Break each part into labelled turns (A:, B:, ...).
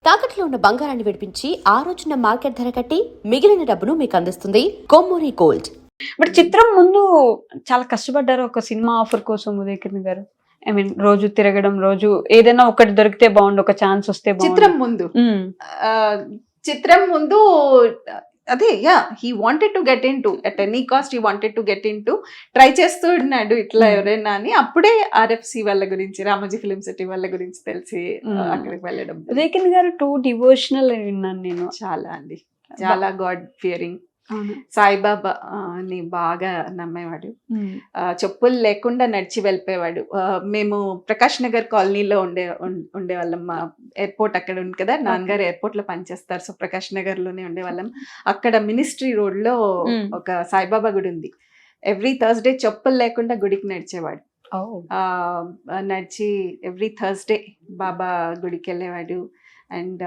A: తాకట్లో ఉన్న బంగారాన్ని విడిపించి ఆ రోజున మార్కెట్ ధర కట్టి మిగిలిన డబ్బును మీకు అందిస్తుంది కొమ్మూరి గోల్డ్.
B: బట్ చిత్రం ముందు చాలా కష్టపడ్డారు ఒక సినిమా ఆఫర్ కోసం ఉదయకిరణ్ గారు. ఐ మీన్ రోజు తిరగడం, రోజు ఏదైనా ఒకటి దొరికితే బాగుండు, ఒక ఛాన్స్ వస్తే బాగుండు.
C: చిత్రం ముందు అదే he wanted to get in to at any cost, he wanted to get in to try చేస్తూ ఉన్నాడు ఇట్లా ఎవరైనా అని. అప్పుడే ఆర్ఎఫ్సి వాళ్ళ గురించి, రామోజీ ఫిలిం సిటీ వాళ్ళ గురించి తెలిసి అక్కడికి వెళ్ళడం.
B: ఉదయకిరణ్ గారు టూ డివోషనల్ విన్నాను నేను.
C: చాలా అండి, చాలా గాడ్ ఫియరింగ్. సాయిబాబా ని బాగా నమ్మేవాడు. చెప్పులు లేకుండా నడిచి వెళ్ళిపోయేవాడు. మేము ప్రకాష్ నగర్ కాలనీలో ఉండేవాళ్ళం. మా ఎయిర్పోర్ట్ అక్కడ ఉంది కదా, నాన్నగారు ఎయిర్పోర్ట్ లో పనిచేస్తారు. సో ప్రకాష్ నగర్ లోనే ఉండేవాళ్ళం. అక్కడ మినిస్ట్రీ రోడ్ లో ఒక సాయిబాబా గుడి ఉంది. ఎవ్రీ థర్స్డే చెప్పులు లేకుండా గుడికి నడిచేవాడు. నడిచి ఎవ్రీ థర్స్డే బాబా గుడికి వెళ్ళేవాడు. అండ్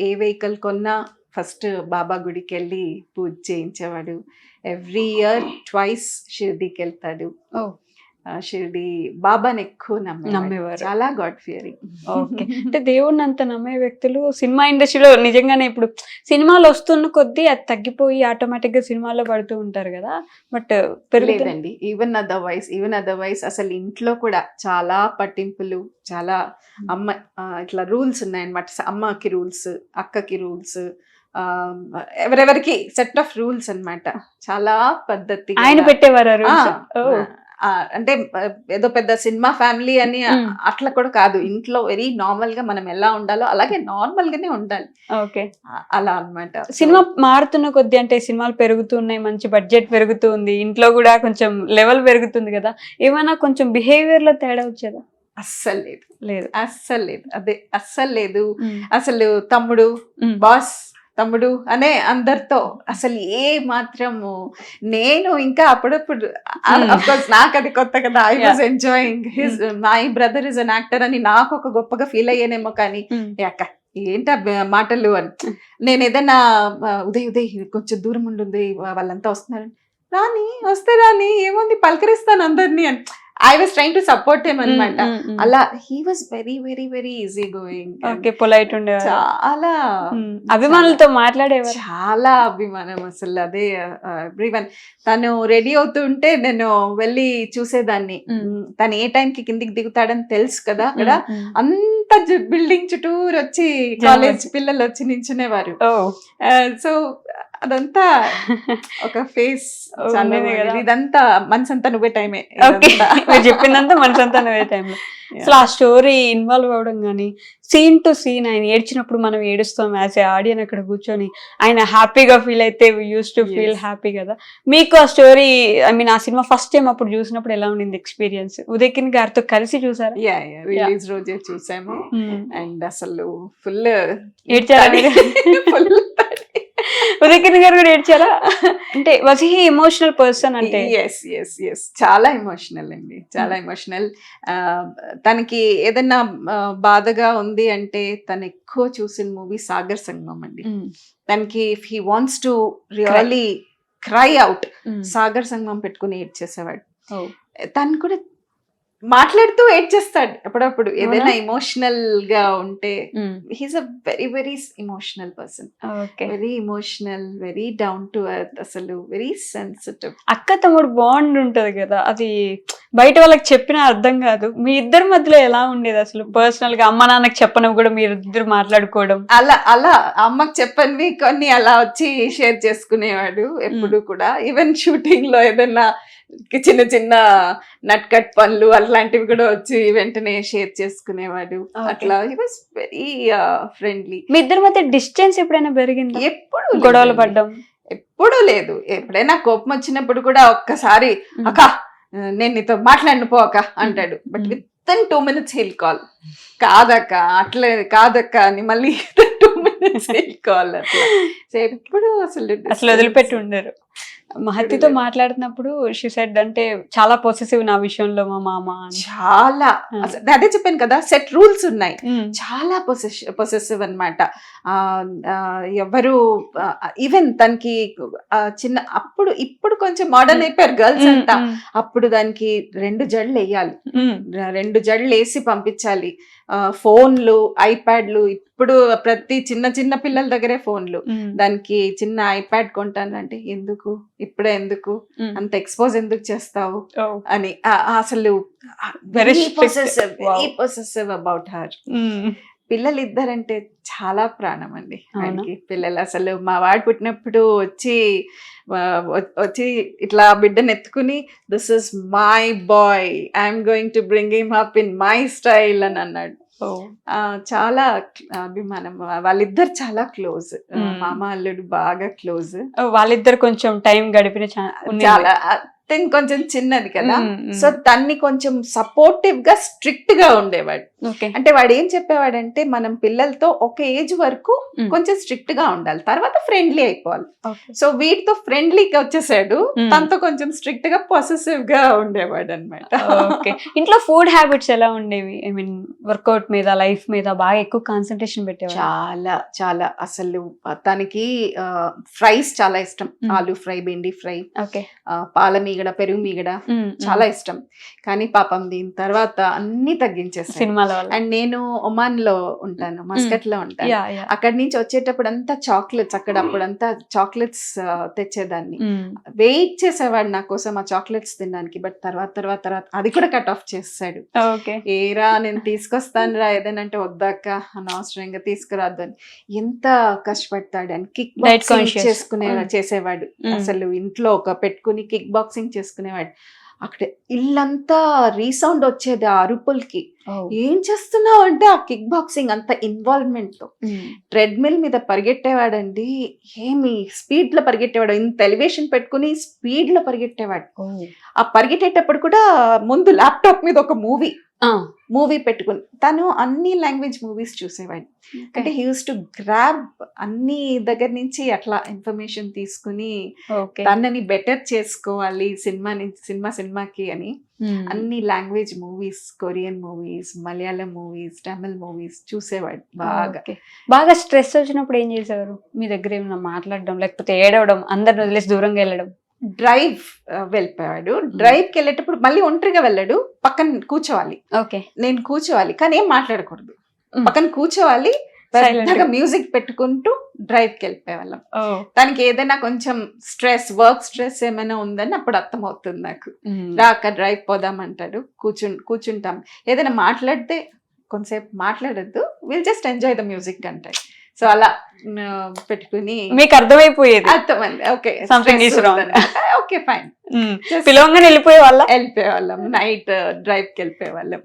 C: ఏ వెహికల్ కొన్నా ఫస్ట్ బాబా గుడికి వెళ్ళి పూజ చేయించేవాడు. ఎవ్రీ ఇయర్ ట్వైస్ షిర్డీకి వెళ్తాడు. షిర్డీ బాబాని ఎక్కువ నమ్మేవారు. చాలా గాడ్ ఫియరింగ్.
B: ఓకే, అంటే దేవుడిని అంత నమ్మే వ్యక్తులు సినిమా ఇండస్ట్రీలో నిజంగానే ఇప్పుడు సినిమాలు వస్తున్న కొద్దీ అది తగ్గిపోయి ఆటోమేటిక్ గా సినిమాలో పడుతూ ఉంటారు కదా. బట్
C: పెరగలేదండి. ఈవెన్ అదర్వైజ్ అసలు ఇంట్లో కూడా చాలా పట్టింపులు, చాలా అమ్మ ఇట్లా రూల్స్ ఉన్నాయన్నమాట. అమ్మకి రూల్స్, అక్కకి రూల్స్, ఎవరెవరికి సెట్ ఆఫ్ రూల్స్ అన్నమాట. చాలా పద్ధతి
B: ఆయన పెట్టేవారు.
C: అంటే ఏదో పెద్ద సినిమా ఫ్యామిలీ అని అట్లా కూడా కాదు. ఇంట్లో వెరీ నార్మల్ గా మనం ఎలా ఉండాలో అలాగే నార్మల్ గానే ఉండాలి.
B: ఓకే,
C: అలా అన్నమాట.
B: సినిమా మారుతున్న కొద్ది, అంటే సినిమాలు పెరుగుతున్నాయి, మంచి బడ్జెట్ పెరుగుతుంది, ఇంట్లో కూడా కొంచెం లెవెల్ పెరుగుతుంది కదా, ఏమైనా కొంచెం బిహేవియర్ లో తేడా వచ్చేదా?
C: అస్సలు లేదు. అదే అస్సలు లేదు.
B: మ్మ్.
C: అసలు తమ్ముడు, బాస్, తమ్ముడు అనే అందరితో అసలు ఏ మాత్రము. నేను ఇంకా అప్పుడప్పుడు నాకు అది కొత్త కదా, I was enjoying his, my brother is an actor అని నాకు ఒక గొప్పగా ఫీల్ అయ్యానేమో. కానీ అక్క ఏంట మాటలు అని, నేను ఏదైనా ఉదయ్ కొంచెం దూరం ఉండుంది, వాళ్ళంతా వస్తున్నారు, వస్తే రాని ఏముంది పలకరిస్తాను అందరినీ అని I was trying to support him అన్నమాట. అలా he was very very very easy going.
B: Okay, polite ఉండేవారు.
C: చాలా
B: అభిమానులతో మాట్లాడేవారు.
C: చాలా అభిమానం అసలు. అదే ఎవ్రీవన్. తను రెడీ అవుతుంటే నేను వెళ్ళి చూసేదాన్ని. తను ఏ టైంకి కిందికి దిగుతాడని తెలుసు కదా. అక్కడ అంత బిల్డింగ్ చుట్టూరు వచ్చి కాలేజ్ పిల్లలు వచ్చి నించునేవారు. సో అదంతా ఒక ఫేస్. ఇదంతా మనసంతా నువ్వే టైమే.
B: చెప్పిందంతా మనసంతా నువ్వే టైంలో. అసలు ఆ స్టోరీ ఇన్వాల్వ్ అవ్వడం కానీ, సీన్ టు సీన్ ఆయన ఏడ్చినప్పుడు మనం ఏడుస్తాం యాజ్ ఏ ఆడియన్ అక్కడ కూర్చొని, ఆయన హ్యాపీగా ఫీల్ అయితే యూస్ టు ఫీల్ హ్యాపీ కదా. మీకు ఆ స్టోరీ, ఐ మీన్ ఆ సినిమా ఫస్ట్ టైం అప్పుడు చూసినప్పుడు ఎలా ఉండింది ఎక్స్పీరియన్స్? ఉదయకిరణ్ గారితో కలిసి చూసారా?
C: రిలీజ్ రోజే చూసాము. అండ్ అసలు ఫుల్
B: ఏడ్చారా? ఉదయకిరణ్ గారు కూడా ఏడ్చారా? అంటే వాజ్ హీ ఎమోషనల్ పర్సన్? అంటే
C: ఎస్ చాలా ఎమోషనల్ అండి, చాలా ఎమోషనల్. తనకి ఏదైనా బాధగా ఉంది అంటే తను ఎక్కువ చూసిన మూవీ సాగర్ సంగమం అండి. తనకి if he wants to really cry out, Sagar సంగమం పెట్టుకుని ఏడ్చేసేవాడు. తను కూడా మాట్లాడుతూ ఏడ్చేస్తాడు అప్పుడప్పుడు ఏదైనా ఎమోషనల్ గా ఉంటే. He's a very very emotional person. Very emotional, very down to earth, అసలు వెరీ సెన్సిటివ్.
B: అక్క తమ్ముడు బాండ్ ఉంటది కదా, అది బయట వాళ్ళకి చెప్పినా అర్థం కాదు. మీ ఇద్దరి మధ్యలో ఎలా ఉండేది అసలు పర్సనల్ గా? అమ్మ నాన్నకి చెప్పను కూడా మీరు ఇద్దరు మాట్లాడుకోవడం,
C: అలా అమ్మకి చెప్పనివి కొన్ని అలా వచ్చి షేర్ చేసుకునేవాడు ఎప్పుడు కూడా. ఈవెన్ షూటింగ్ లో ఏదైనా చిన్న చిన్న నట్ కట్ పనులు అలాంటివి కూడా వచ్చి వెంటనే షేర్ చేసుకునేవాడు. అట్లా హీ వాజ్ వెరీ ఫ్రెండ్లీ.
B: మీ ఇద్దరి మధ్య డిస్టెన్స్ ఎప్పుడైనా పెరిగింది?
C: ఎప్పుడు
B: గొడవలు పడ్డం
C: ఎప్పుడూ లేదు. ఎప్పుడైనా కోపం వచ్చినప్పుడు కూడా ఒక్కసారి అక్క నేను నీతో మాట్లాడిన పో అక్క అంటాడు. బట్ విత్ ఇన్ 2 minutes హీల్ కాల్, కాదక్క అట్లే కాదక్క అని మళ్ళీ 2 minutes హీల్ కాల్. అట్లా ఎప్పుడు అసలు
B: వదిలిపెట్టి ఉండరు. మహతితో మాట్లాడుతున్నప్పుడు షీ సెడ్, అంటే చాలా పొసెసివ్ నా విషయంలో మా మామ.
C: చాలా, అదే చెప్పాను కదా, సెట్ రూల్స్ ఉన్నాయి. చాలా పొసెసివ్ అన్నమాట. ఎవరు ఈవెన్ తనకి చిన్న ఇప్పుడు కొంచెం మోడర్న్ అయిపోయారు గర్ల్స్ అంతా. అప్పుడు దానికి 2 జడలు వేయాలి, 2 జడలు వేసి పంపించాలి. ఫోన్లు, ఐప్యాడ్లు, ఇప్పుడు ప్రతి చిన్న చిన్న పిల్లల దగ్గరే ఫోన్లు. దానికి చిన్న ఐప్యాడ్ కొంటానంటే ఎందుకు, ఇప్పుడే ఎందుకు, అంత ఎక్స్పోజ్ ఎందుకు చేస్తావు అని. అసలు
B: Very
C: very
B: strict. Wow.
C: Possessive about her. పిల్లలు ఇద్దరంటే చాలా ప్రాణం అండి ఆయనకి. పిల్లలు అసలు మా వాడు పుట్టినప్పుడు వచ్చి ఇట్లా బిడ్డను ఎత్తుకుని, this is my boy, I'm going to bring him up in my style అని అన్నాడు. చాలా అభిమానం. వాళ్ళిద్దరు చాలా క్లోజ్. మామ అల్లుడు బాగా క్లోజ్.
B: వాళ్ళిద్దరు కొంచెం టైం గడిపిన
C: చాలా. కొంచెం చిన్నది కదా, సో తన్ని కొంచెం సపోర్టివ్ గా స్ట్రిక్ట్ గా ఉండేవాడు. అంటే వాడు ఏం చెప్పేవాడంటే, మనం పిల్లలతో ఒక ఏజ్ వరకు కొంచెం స్ట్రిక్ట్ గా ఉండాలి, తర్వాత ఫ్రెండ్లీ అయిపోవాలి. సో వీటితో ఫ్రెండ్లీగా వచ్చేసాడు, తనతో కొంచెం స్ట్రిక్ట్ గా పొసెసివ్ గా ఉండేవాడు అనమాట.
B: ఇంట్లో ఫుడ్ హ్యాబిట్స్ ఎలా ఉండేవి? ఐ మీన్ వర్కౌట్ మీద, లైఫ్ మీద బాగా ఎక్కువ కాన్సన్ట్రేషన్ పెట్టేవాడు.
C: చాలా చాలా. అసలు తనకి ఫ్రైస్ చాలా ఇష్టం. ఆలు ఫ్రై, బెండి ఫ్రై, పాల మీగడ, పెరుగు మీగడ చాలా ఇష్టం. కానీ పాపం దీని తర్వాత అన్ని తగ్గించేసాను
B: సినిమాల.
C: అండ్ నేను ఒమాన్ లో ఉంటాను, మస్కట్ లో ఉంటాను. అక్కడి నుంచి వచ్చేటప్పుడు అంతా చాక్లెట్స్, అక్కడ అప్పుడంతా చాక్లెట్స్ తెచ్చేదాన్ని. వెయిట్ చేసేవాడు నా కోసం ఆ చాక్లెట్స్ తినడానికి. బట్ తర్వాత అది కూడా కట్ ఆఫ్ చేసాడు. ఏరా నేను తీసుకొస్తాను రా ఏదైనా, వద్దాక అనవసరంగా తీసుకురాదు అని. ఎంత కష్టపడతాడు అని. కిక్ బాక్సింగ్ చేసేవాడు. అసలు ఇంట్లో పెట్టుకుని కిక్ బాక్సింగ్ చేసుకునేవాడు. అక్కడ ఇల్లంతా రీసౌండ్ వచ్చేది ఆ అరుపులకి. ఏం చేస్తున్నావు అంటే ఆ కిక్ బాక్సింగ్ అంత ఇన్వాల్వ్మెంట్ తో. ట్రెడ్మిల్ మీద పరిగెట్టేవాడండి. ఏమి స్పీడ్ లో పరిగెట్టేవాడు. ఇంత ఎలివేషన్ పెట్టుకుని స్పీడ్ లో పరిగెట్టేవాడు. ఆ పరిగెట్టేటప్పుడు కూడా ముందు ల్యాప్టాప్ మీద ఒక మూవీ పెట్టుకుని, తను అన్ని లాంగ్వేజ్ మూవీస్ చూసేవాడు. అంటే హీ యూస్ టు గ్రాబ్ అన్ని దగ్గర నుంచి అట్లా ఇన్ఫర్మేషన్ తీసుకుని తనని బెటర్ చేసుకోవాలి సినిమాకి అని అన్ని language movies, Korean movies, Malayalam movies, Tamil movies చూసేవాడు బాగా.
B: బాగా స్ట్రెస్ వచ్చినప్పుడు ఏం చేసేవారు? మీ దగ్గర ఏమైనా మాట్లాడడం, లేకపోతే ఏడవడం, అందరిని వదిలేసి దూరంగా వెళ్ళడం?
C: డ్రైవ్ వెళ్ళిపోయాడు. డ్రైవ్ కి వెళ్ళేటప్పుడు మళ్ళీ ఒంటరిగా వెళ్ళాడు. పక్కన కూర్చోవాలి, నేను కూర్చోవాలి, కానీ ఏం మాట్లాడకూడదు. పక్కన కూర్చోవాలి, మ్యూజిక్ పెట్టుకుంటూ డ్రైవ్ కి వెళ్ళిపోయేవాళ్ళం. తనకి ఏదైనా కొంచెం వర్క్ స్ట్రెస్ ఏమైనా ఉందని అప్పుడు అర్థమవుతుంది నాకు. అక్కడ డ్రైవ్ పోదామంటాడు, కూర్చుంటాం. ఏదైనా మాట్లాడితే కొంతసేపు మాట్లాడద్దు, will just enjoy the music అంటాడు. సో అలా పెట్టుకుని
B: మీకు అర్థమైపోయేది.
C: అర్థమైంది. Okay, okay fine.
B: పిలవంగానే వెళ్ళిపోయేవాళ్ళం.
C: నైట్ డ్రైవ్ కి వెళ్ళిపోయేవాళ్ళం.